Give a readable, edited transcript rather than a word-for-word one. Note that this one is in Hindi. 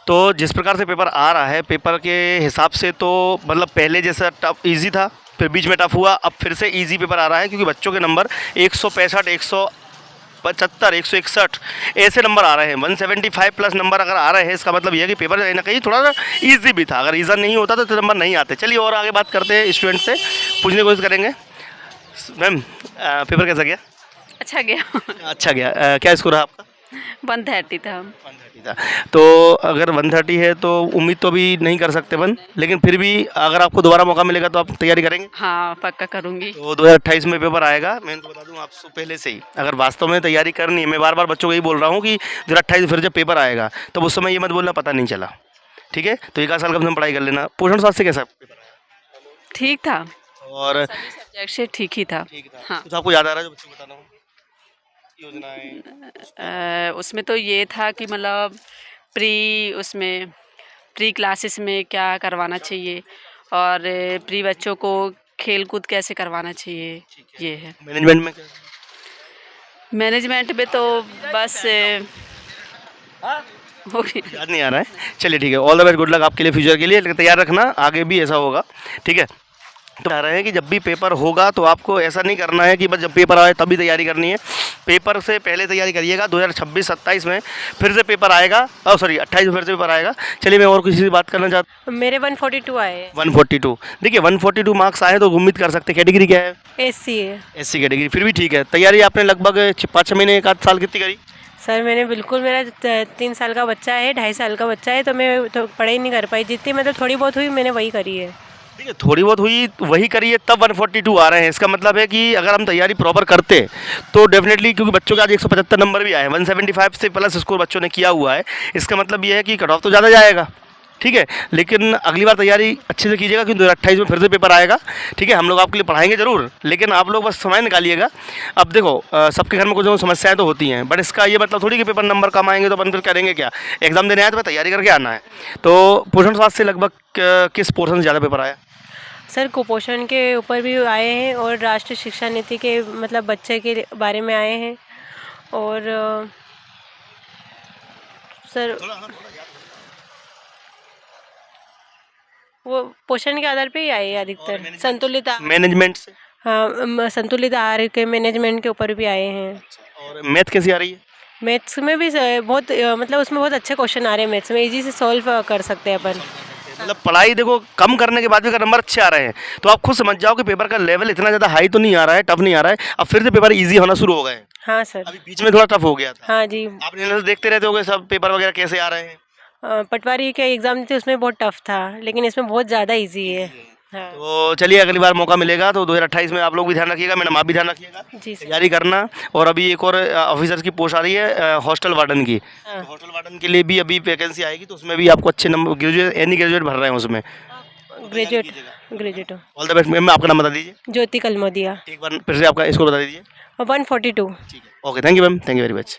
तो जिस प्रकार से पेपर आ रहा है, पेपर के हिसाब से तो मतलब पहले जैसा टफ इजी था, फिर बीच में टफ हुआ, अब फिर से इजी पेपर आ रहा है, क्योंकि बच्चों के नंबर 165, 175, 161 ऐसे नंबर आ रहे हैं। 175 प्लस नंबर अगर आ रहे हैं, इसका मतलब यह है कि पेपर कहीं ना कहीं थोड़ा सा ईजी भी था। अगर ईजा नहीं होता तो नंबर नहीं आते। चलिए और आगे बात करते हैं, स्टूडेंट से पूछने की कोशिश करेंगे। मैम, पेपर कैसा गया? अच्छा गया। अच्छा गया। क्या स्कोर है आपका? 130 था। 130 था। तो अगर 130 है तो उम्मीद तो अभी नहीं कर सकते बन, लेकिन फिर भी अगर आपको दोबारा मौका मिलेगा तो आप तैयारी करेंगे? हाँ, पक्का करूँगी। तो 2028 में पेपर आएगा। मैं इनको बता दूं आपसे पहले से ही, अगर वास्तव में तैयारी करनी है, मैं बार बार बच्चों को यही बोल रहा हूँ कि 2028 फिर जब पेपर आएगा तो उस समय ये मत बोलना पता नहीं चला। ठीक है, तो एक आध साल कम से कम पढ़ाई कर लेना। पोषण स्वास्थ्य कैसा पेपर ठीक था, आया? और सभी सब्जेक्ट से ठीक ही था। ठीक था। हाँ। कुछ आपको याद आ रहा है जो बच्चों को बताना हो? योजनाएं। उसमें तो ये था कि मतलब उसमें प्री क्लासेस में क्या करवाना चाहिए, और प्री बच्चों को खेल कूद कैसे करवाना चाहिए, ये है। मैनेजमेंट में क्या? मैनेजमेंट में तो बस हो गई। याद नहीं आ रहा है। चलिए ठीक है, all the best, good luck आपके लिए, फ्यूचर के लिए। लेकिन तैयार रखना, आगे भी ऐसा होगा। ठीक है, तो कह रहे हैं कि जब भी पेपर होगा तो आपको ऐसा नहीं करना है कि बस जब पेपर आए तभी तैयारी करनी है। पेपर से पहले तैयारी करिएगा। 2026-27 में फिर से पेपर आएगा, सॉरी 28 में फिर से पेपर आएगा। चलिए मैं और किसी से बात करना चाहता मेरे 142 आए। हूँ। 142, देखिए 142 मार्क्स आए तो उम्मीद कर सकते हैं। कैटेगरी क्या है? एससी है। एससी कैटेगरी, फिर भी ठीक है। तैयारी आपने लगभग 5-6 महीने, एक आध साल कितनी करी? सर मैंने बिल्कुल, मेरा 3 साल का बच्चा है, 2.5 साल का बच्चा है, तो मैं तो पढ़ाई नहीं कर पाई। जितनी मतलब थोड़ी बहुत हुई मैंने वही करी है। ठीक है, थोड़ी बहुत हुई वही करिए, तब 142 आ रहे हैं। इसका मतलब है कि अगर हम तैयारी प्रॉपर करते तो डेफिनेटली, क्योंकि बच्चों के आज 175 नंबर भी आए हैं, 175 से प्लस स्कोर बच्चों ने किया हुआ है, इसका मतलब ये है कि कट ऑफ तो ज़्यादा जाएगा। ठीक है, लेकिन अगली बार तैयारी अच्छे से कीजिएगा, क्योंकि 2028 में फिर से पेपर आएगा। ठीक है, हम लोग आपके लिए पढ़ाएंगे ज़रूर, लेकिन आप लोग बस समय निकालिएगा। अब देखो, सबके घर में कुछ ना कुछ समस्याएं तो होती हैं, बट इसका ये मतलब थोड़ी कि पेपर नंबर कम आएंगे तो अपन फिर करेंगे क्या। एग्जाम देने आए तो तैयारी करके आना है। तो पोषण स्वास्थ्य से लगभग किस पोर्शन से ज़्यादा पेपर आया? सर कुपोषण के ऊपर भी आए हैं, और राष्ट्रीय शिक्षा नीति के मतलब बच्चे के बारे में आए हैं, और सर वो पोषण के आधार पे ही आए हैं अधिकतर। संतुलित मैनेजमेंट से? हाँ, संतुलित आहार के मैनेजमेंट के ऊपर भी आए हैं। और मैथ कैसी आ रही है? मैथ्स में भी बहुत मतलब उसमें बहुत अच्छे क्वेश्चन आ रहे हैं। मैथ्स में इजी से सॉल्व कर सकते हैं अपन। मतलब पढ़ाई देखो कम करने के बाद भी अगर नंबर अच्छे आ रहे हैं तो आप खुद समझ जाओ कि पेपर का लेवल इतना ज़्यादा हाई तो नहीं आ रहा है, टफ नहीं आ रहा है। अब फिर से पेपर इजी होना शुरू हो गए हैं। हाँ सर। अभी बीच में थोड़ा टफ हो गया था। हाँ जी। आप एनालिसिस देखते रहते होगे सब पेपर वगैरह कैसे आ रहे हैं। पटवारी के एग्ज़ाम थे उसमें बहुत टफ था, लेकिन इसमें बहुत ज़्यादा इजी है। हाँ तो चलिए, अगली बार मौका मिलेगा तो 2028 में आप लोग भी ध्यान रखिएगा, मैडम आप भी ध्यान रखिएगा, जी सर। तैयारी करना। और अभी एक और ऑफिसर की पोस्ट आ रही है, हॉस्टल वार्डन की। हाँ। तो हॉस्टल वार्डन के लिए भी अभी वैकेंसी आएगी, तो उसमें भी आपको अच्छे नंबर, ग्रेजुएट एनी ग्रेजुएट भर रहे हैं उसमें। Graduate all the best. Ma'am आपका नाम बता दीजिए ज्योति कलमोदिया। एक बार, फिर से आपका स्कोर बता दीजिए। 142। ठीक है, okay, thank you ma'am, thank you very much.